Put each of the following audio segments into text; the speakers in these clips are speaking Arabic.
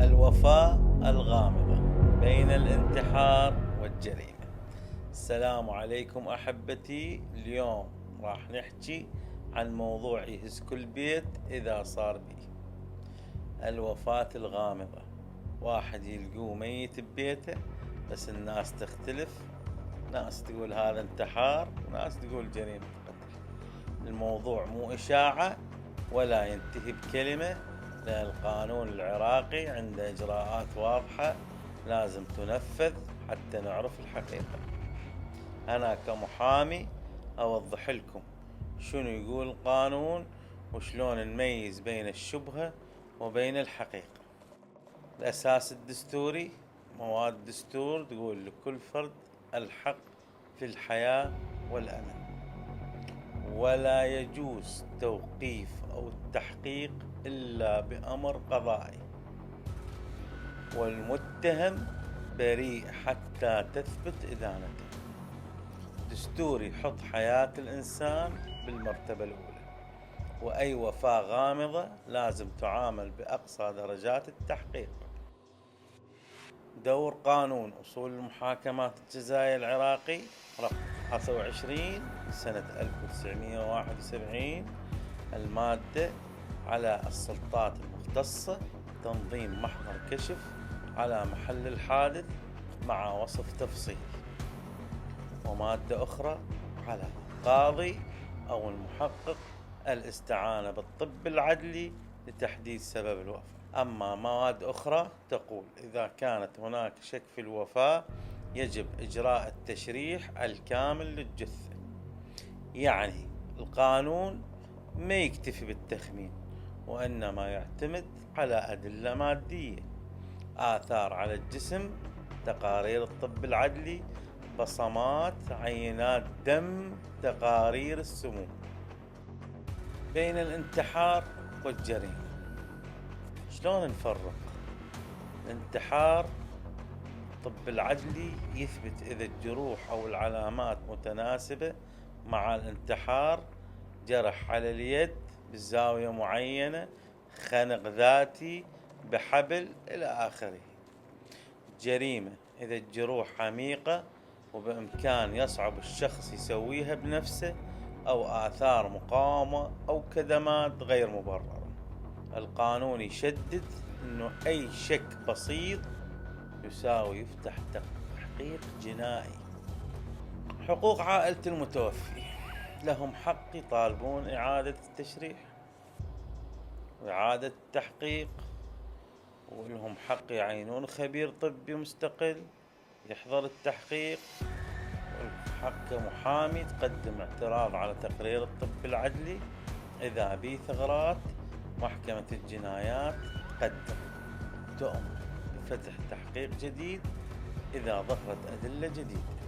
الوفاة الغامضة بين الانتحار والجريمة. السلام عليكم أحبتي. اليوم راح نحكي عن موضوع يهز كل بيت إذا صار بيه الوفاة الغامضة. واحد يلقوه ميت ببيته، بس الناس تختلف، ناس تقول هذا انتحار وناس تقول جريمة قتل. الموضوع مو إشاعة ولا ينتهي بكلمة، لأن القانون العراقي عنده إجراءات واضحة لازم تنفذ حتى نعرف الحقيقة. أنا كمحامي أوضح لكم شنو يقول القانون وشلون نميز بين الشبهة وبين الحقيقة. الأساس الدستوري، مواد الدستور تقول لكل فرد الحق في الحياة والأمان، ولا يجوز توقيف أو التحقيق إلا بأمر قضائي، والمتهم بريء حتى تثبت إدانته. دستوري يحط حياة الإنسان بالمرتبة الأولى، وأي وفاة غامضة لازم تعامل بأقصى درجات التحقيق. دور قانون أصول المحاكمات الجزائي العراقي رقم 23 سنة 1971 المادة على السلطات المختصة تنظيم محضر كشف على محل الحادث مع وصف تفصيلي. ومادة أخرى على القاضي أو المحقق الاستعانة بالطب العدلي لتحديد سبب الوفاة. أما مواد أخرى تقول إذا كانت هناك شك في الوفاة يجب إجراء التشريح الكامل للجثة. يعني القانون ما يكتفي بالتخمين، وإنما يعتمد على أدلة مادية، آثار على الجسم، تقارير الطب العدلي، بصمات، عينات دم، تقارير السموم. بين الانتحار والجريمة شلون نفرق؟ الانتحار الطب العدلي يثبت إذا الجروح أو العلامات متناسبة مع الانتحار، جرح على اليد بزاوية معينة، خنق ذاتي بحبل إلى آخره. جريمة إذا الجروح عميقة وبإمكان يصعب الشخص يسويها بنفسه، أو آثار مقاومة أو كدمات غير مبررة. القانون يشدد أنه أي شك بسيط يساوي يفتح تحقيق جنائي. حقوق عائلة المتوفي، لهم حق يطالبون إعادة التشريح وإعادة التحقيق، ولهم حق يعينون خبير طبي مستقل يحضر التحقيق، والحق كمحامي تقدم اعتراض على تقرير الطب العدلي. إذا بيه ثغرات محكمة الجنايات تؤمر بفتح تحقيق جديد إذا ظهرت أدلة جديدة.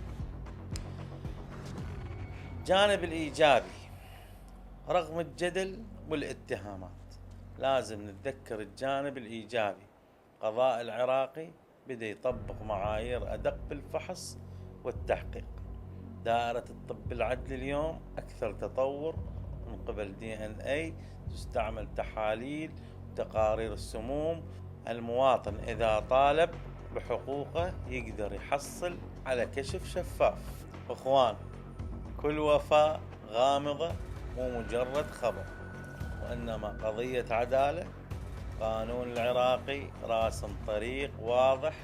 جانب الإيجابي، رغم الجدل والاتهامات لازم نتذكر الجانب الإيجابي. القضاء العراقي بدأ يطبق معايير أدق بالفحص والتحقيق. دائرة الطب العدلي اليوم أكثر تطور من قبل DNA، تستعمل تحاليل وتقارير السموم. المواطن إذا طالب بحقوقه يقدر يحصل على كشف شفاف. أخوان، كل وفاة غامضة مو مجرد خبر، وإنما قضية عدالة. القانون العراقي راسم طريق واضح: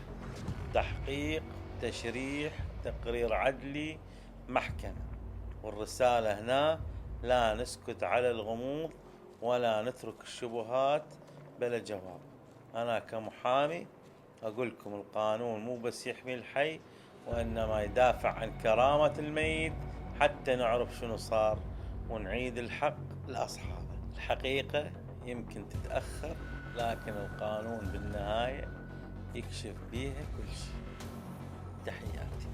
تحقيق، تشريح، تقرير عدلي، محكمة. والرسالة هنا لا نسكت على الغموض ولا نترك الشبهات بلا جواب. أنا كمحامي أقول لكم القانون مو بس يحمي الحي، وإنما يدافع عن كرامة الميت حتى نعرف شنو صار ونعيد الحق لأصحابه. الحقيقة يمكن تتأخر، لكن القانون بالنهاية يكشف بيها كل شيء. تحياتي.